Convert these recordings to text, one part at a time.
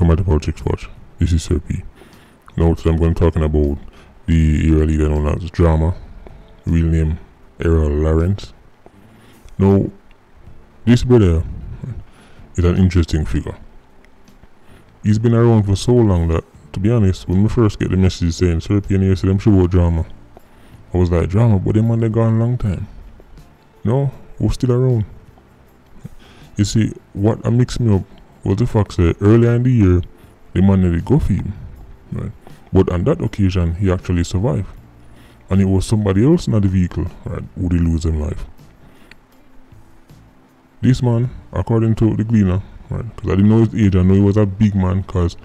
Welcome back to Politics Watch. This is Sir P. Now today I'm going to be talking about the era leader known as Drama, real name Errol Lawrence. Now, this brother is an interesting figure. He's been around for so long that, to be honest, when we first get the message saying Sir P and you say them show about Drama, I was like, Drama, but them man they gone a long time. No, we're still around. You see, what mixed me up was the fact that earlier in the year, the man nearly go for him, right? But on that occasion, he actually survived. And it was somebody else in the vehicle, right, who did lose their life. This man, according to the Gleaner, right, because I didn't know his age, I know he was a big man because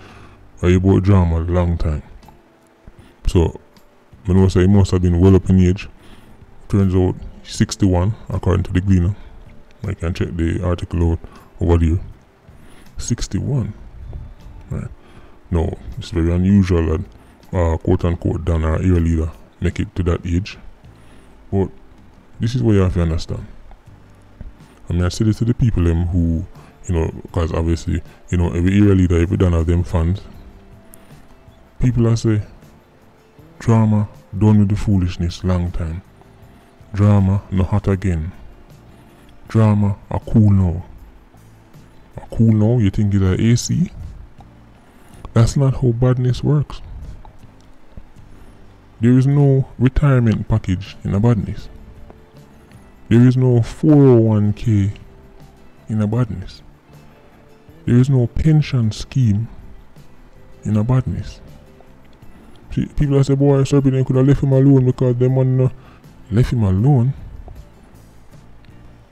I bought Drama a long time. So, I know he must have been well up in age. Turns out, 61, according to the Gleaner. I can check the article out over there. 61. Right. No, it's very unusual that quote unquote Dan or era leader make it to that age. But this is what you have to understand. I mean, I say this to the people who, because obviously, every era leader, every Dan have them fans. People are say, Drama done with the foolishness long time. Drama no hot again. Drama are cool now. Cool now, you think it's an AC? That's not how badness works. There is no retirement package in a badness. There is no 401k in a badness. There is no pension scheme in a badness. See, people that say, boy, Sir P could have left him alone because them man left him alone.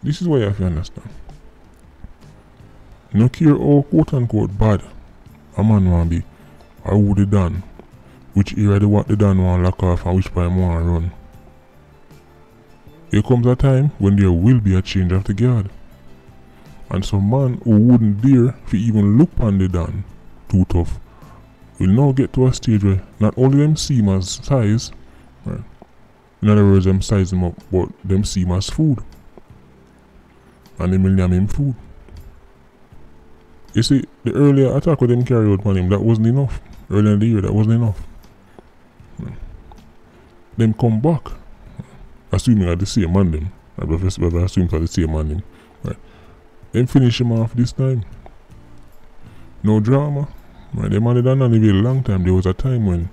This is what you have to understand. No care how quote unquote bad a man want be, or who they done, which era they done want lock off and which part want run. There comes a time when there will be a change of the guard. And some man who wouldn't dare to even look on the Dan too tough will now get to a stage where not only them see him as size, right? In other words, them size him up, but them see him as food. And they will name him food. You see, the earlier attack with them carry out on him, that wasn't enough. Earlier in the year, that wasn't enough. Them come back, assuming at the same man them. I assume at the same man them. Right. Then finish him off this time. No Drama. Right. Them man they done a long time. There was a time when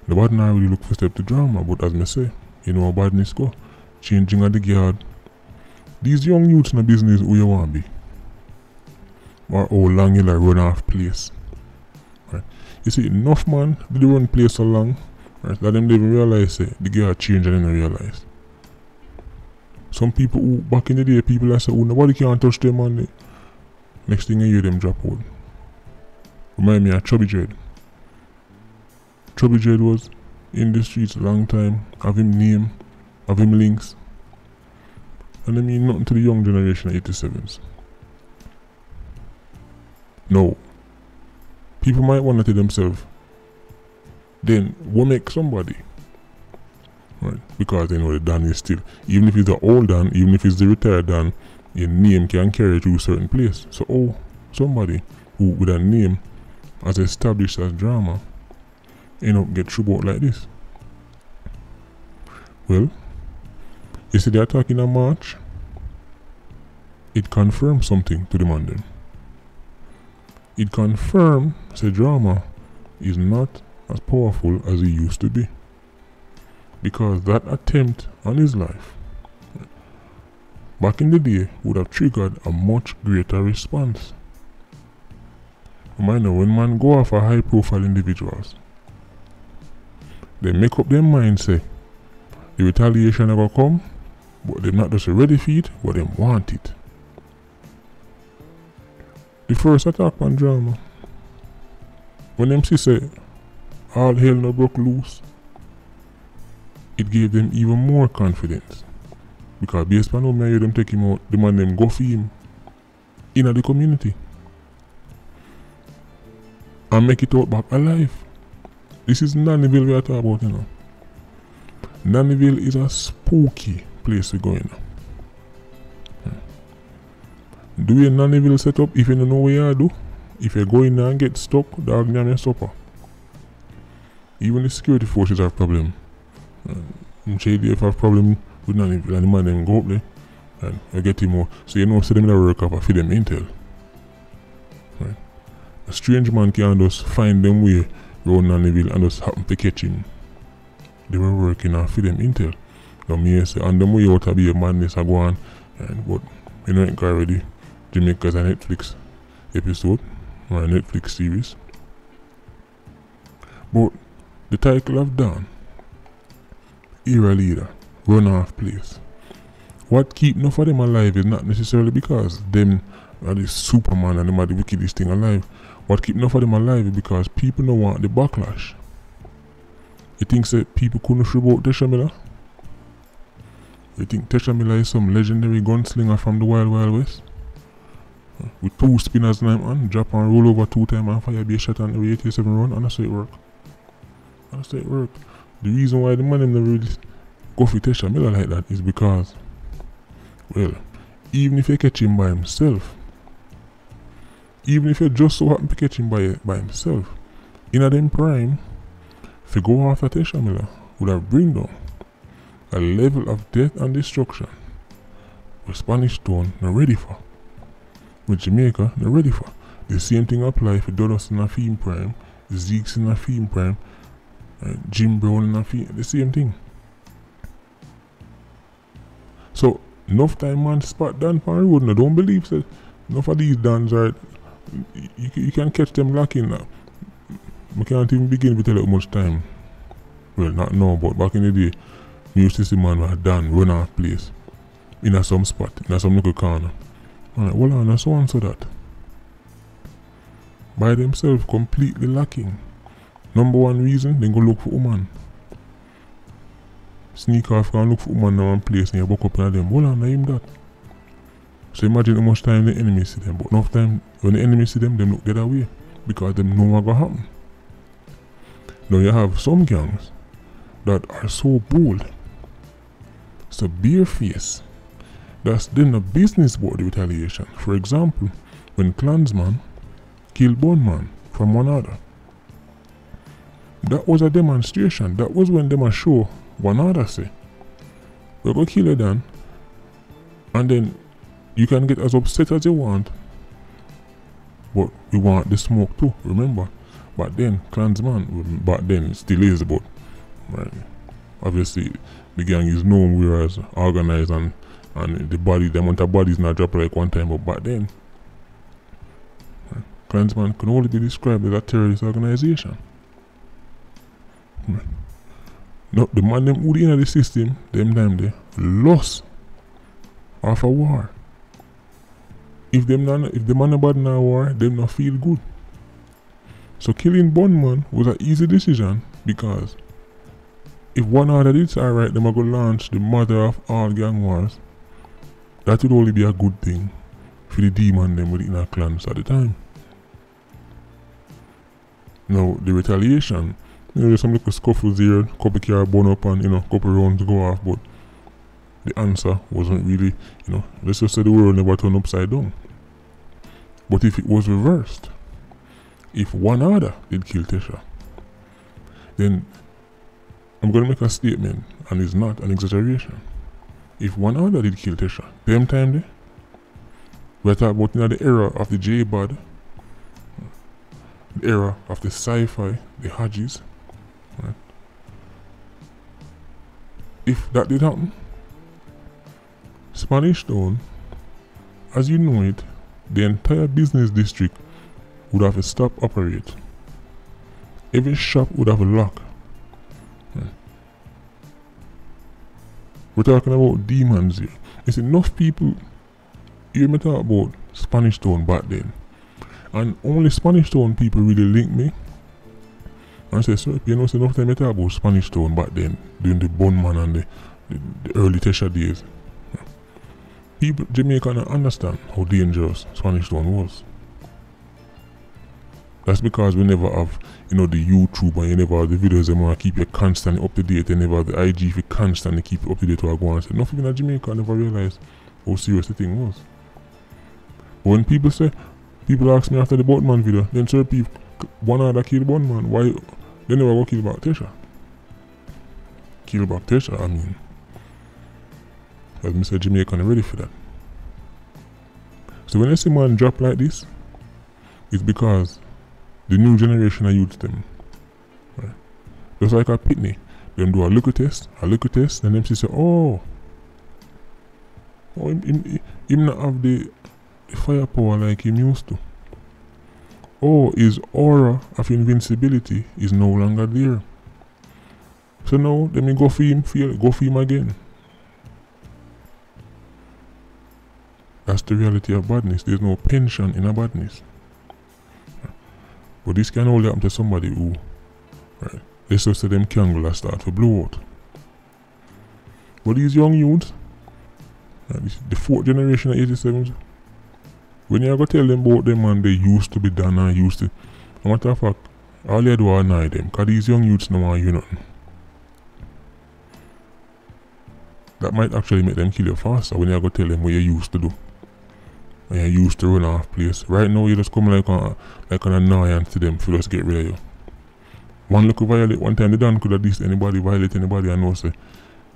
the bad not really look for step to Drama, but as me say, how badness go. Changing of the guard. These young youths in the business who you want to be. Or how long you like run off place. Right. You see, enough man did run place so long, right, that them didn't realize the gear change and then realize. Some people who back in the day, people that say, oh, nobody can touch them on the next thing you hear them drop out. Remind me of Chubby Dread. Chubby Dread was in the streets a long time, have him name, have him links. And I mean nothing to the young generation of 87s. No. People might wonder to themselves, then what makes somebody? Right? Because they know the Dan is still, even if it's the old Dan, even if it's the retired Dan, your name can carry to a certain place. So somebody who with a name as established as Drama end up get through out like this. Well, you see the attack in a March, it confirms something to the man then. It confirms that Drama is not as powerful as he used to be. Because that attempt on his life back in the day would have triggered a much greater response. Reminder, when man go after high profile individuals, they make up their mind say the retaliation never come, but they're not just ready for it, but they want it. The first attack on Drama, when MC say all hell no broke loose, it gave them even more confidence. Because based on how many of them take him out, the man them go for him in the community. And make it out back alive. This is Nannyville we are talking about, Nannyville is a spooky place to go in. Do a Nannyville setup if you don't know what you do? if you go in there and get stuck, dog name your supper. Even the security forces have problem. JDF have problem with none of the man them go up there and you get him more. So you know see them in the work up and feed them intel. Right. A strange man can just find them way around Nannyville and just happen to catch him. They were working and feed them intel. Now me say and them way out to be a madness I go on and but you know it already Jamaica's a Netflix episode or a Netflix series. But the title of Don, Era Leader, Run Off Place. What keep enough of them alive is not necessarily because them are the Superman and them are the wickedest thing alive. What keep enough of them alive is because people don't want the backlash. You think that people couldn't shrub out Tesha Miller? You think Tesha Miller is some legendary gunslinger from the Wild Wild West? With 2 spinners in him on, drop and roll over 2 times and fire be a shot on every 87 run, and that's how it work. That's how it work. The reason why the man never really go for Tesha Miller like that is because, well, even if you catch him by himself, even if you just so happen to catch him by himself, in a them prime, if you go after Tesha Miller, would have bring down a level of death and destruction where Spanish Stone not ready for. With Jamaica, they're ready for. The same thing apply for Dodos in a Fiend Prime, Zeke's in a Fiend Prime, Jim Brown in a Fiend, the same thing. So, enough time man spot Dan pan road, no, don't believe that enough of these Dans are, you can catch them lacking now. I can't even begin to tell you how much time. Well, not now, but back in the day, we used to see man was Dan run off place. In a some spot, in a some little corner. Alright, well on, so and so that. By themselves, completely lacking. Number one reason, they go look for woman. Sneak off and look for woman in one place and you buck up in them. Well on, him that. So imagine how much time the enemy see them, but enough time, when the enemy see them look the other way. Because them know what gonna happen. Now you have some gangs that are so bold, so barefaced, that's then a business about the retaliation. For example, when Klansman killed Bunman from one other. That was a demonstration. That was when them a show one other say, we're gonna kill you then, and then you can get as upset as you want, but we want the smoke too, remember? But then Klansman, back then it still is, but right, obviously the gang is known whereas organized and the body, the amount of bodies not drop like one time, but back then, Klansman can only be described as a terrorist organization. No, the man them who in the system, them time they lost off a war. If the man about in a war, them not feel good. So killing Bunman was an easy decision because if one order did it's alright, them are going to launch the mother of all gang wars. That would only be a good thing for the demon them within our clans at the time. Now, the retaliation, there's some little scuffles here, couple car burn up and, couple rounds go off, but the answer wasn't really, let's just say the world never turned upside down. But if it was reversed, if one other did kill Tesha, then I'm going to make a statement, and it's not an exaggeration. If one other did kill Tesha, them time there, we're talking about the era of the J-Bod, the era of the sci-fi, the Hadjis, right? If that did happen, Spanish Town, as you know it, the entire business district would have to stop operate. Every shop would have a lock. Right? We're talking about demons here. It's enough people hear me talk about Spanish Town back then. And only Spanish Town people really link me. And say, sir, it's enough time I talk about Spanish Town back then, during the Bunman and the early Tesha days. People, Jamaica don't understand how dangerous Spanish Town was. That's because we never have, the YouTube and you never have the videos that want to keep you constantly up to date, and never have the IG if you constantly keep you up to date to go and say, nothing in Jamaica never realized how serious the thing was. But when people say, People ask me after the Boatman video, then Sir P, one other kill Boatman, why they never go kill back Tesha? Kill back Tesha, I mean. As Mr. Jamaican ready for that. So when I see man drop like this, it's because the new generation of youth them. Right? Just like a pitney. Them do a look test, and them say, oh, him not have the firepower like him used to. Oh, his aura of invincibility is no longer there. So now, let me go for him again. That's the reality of badness. There's no pension in a badness. But this can only happen to somebody who, right, let's just say them candle that start to blow out. But these young youths, the fourth generation of 87s, when you go tell them about them and they used to be done and used to, no matter of fact, all you do is annoy them, because these young youths don't want you nothing. That might actually make them kill you faster when you go tell them what you used to do. And you used to run off place. Right now you just come like an annoyance to them for just get rid of you. One look violate one time, they done could at least anybody violate anybody and know say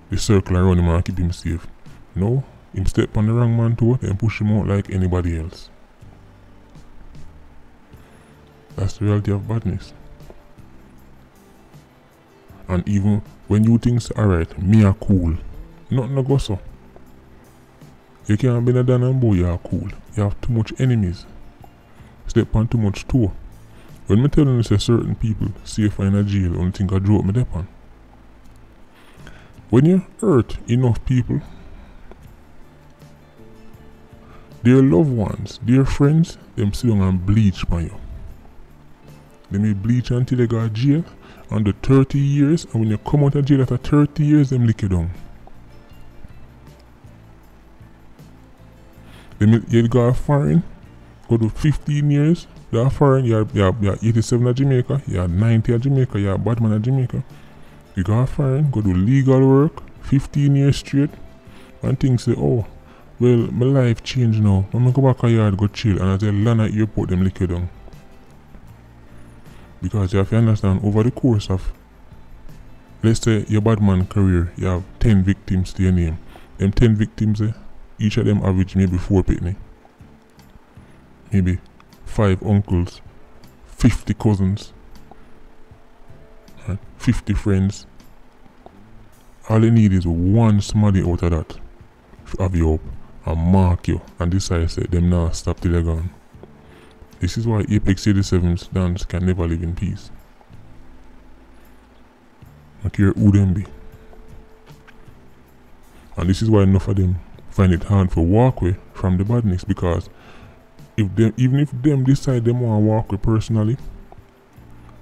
the circle around him and keep him safe. No, him step on the wrong man too, then push him out like anybody else. That's the reality of badness. And even when you think, alright, me are cool, nothing no go so. You can't be a Dan and boy, you are cool. You have too much enemies. Step on too much toe. When me tell you say certain people safe in a jail, only think I joke me dep on. When you hurt enough people, their loved ones, their friends, them sit down and bleach on you. They may bleach until they go to jail under 30 years, and when you come out of jail after 30 years, them lick you down. You go foreign, go to 15 years, you are foreign, you are 87 at Jamaica, you are 90 at Jamaica, you are Badman at Jamaica. You go foreign, go do legal work, 15 years straight, and things say, oh, well, my life changed now. I'm going to go back a yard, go chill, and at the land at airport, them lick you down. Because you have to understand, over the course of, let's say, your Badman career, you have 10 victims to your name. Them 10 victims, each of them average maybe 4 pitney. Maybe 5 uncles, 50 cousins, 50 friends. All you need is one somebody out of that to have you up and mark you and decide say them now stop till they're gone. This is why Apex 87's dance can never live in peace. I care who them be. And this is why enough of them find it hard to walk away from the badness, because even if them decide them want to walk away personally,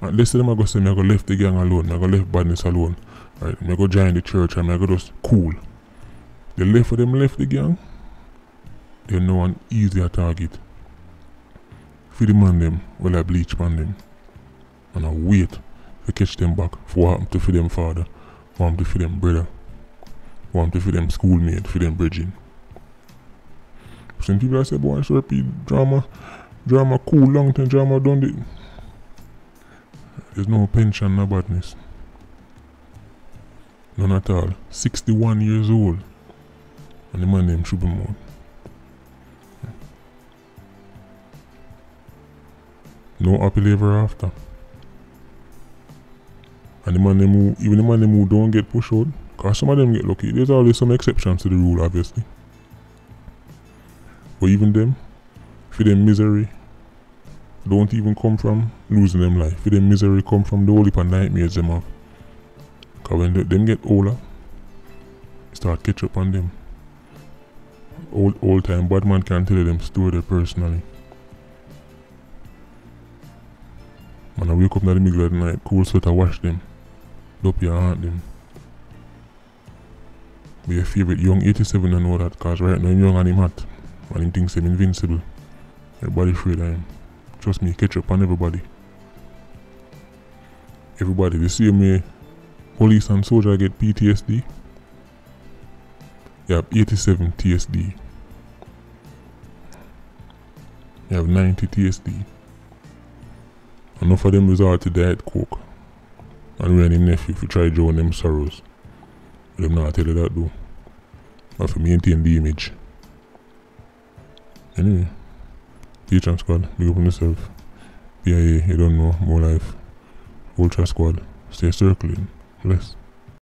and let's say them I go say me I go left the gang alone, I go left badness alone, right? Me go join the church and I go just cool. The left of them left the gang, they know an easier target. For the man them, well I bleach on them. And I wait to catch them back for what happened to for them father, what happened to for them brother, what happened to for them schoolmate, for them bridging. Some people say, boy, Sir P, drama cool, long time drama done it. There's no pension, no badness. None at all. 61 years old. And the man named Shubamode. No happily ever after. And the man them even the man them who don't get pushed out, because some of them get lucky. There's always some exceptions to the rule, obviously. But even them, for them misery, don't even come from losing them life. For them misery come from the whole heap of nightmares them have. Because when them get older, start catch up on them. Old time bad man can tell them story there personally. And I wake up in the middle of the night, cool sweat, I wash them. Dop your hand them. But your favorite young 87 I know that, because right now I'm young and him hot. And him thinks him invincible. Everybody afraid of him. Trust me, catch up on everybody. Everybody, the same way police and soldier get PTSD. You have 87 TSD. You have 90 TSD. Enough of them resort to Diet Coke. And when him nephew if you try drown them sorrows. But them not tell you that though. But to maintain the image. Anyway. Patreon squad, big up on yourself. PIA, you don't know, more life. Ultra squad, stay circling. Bless.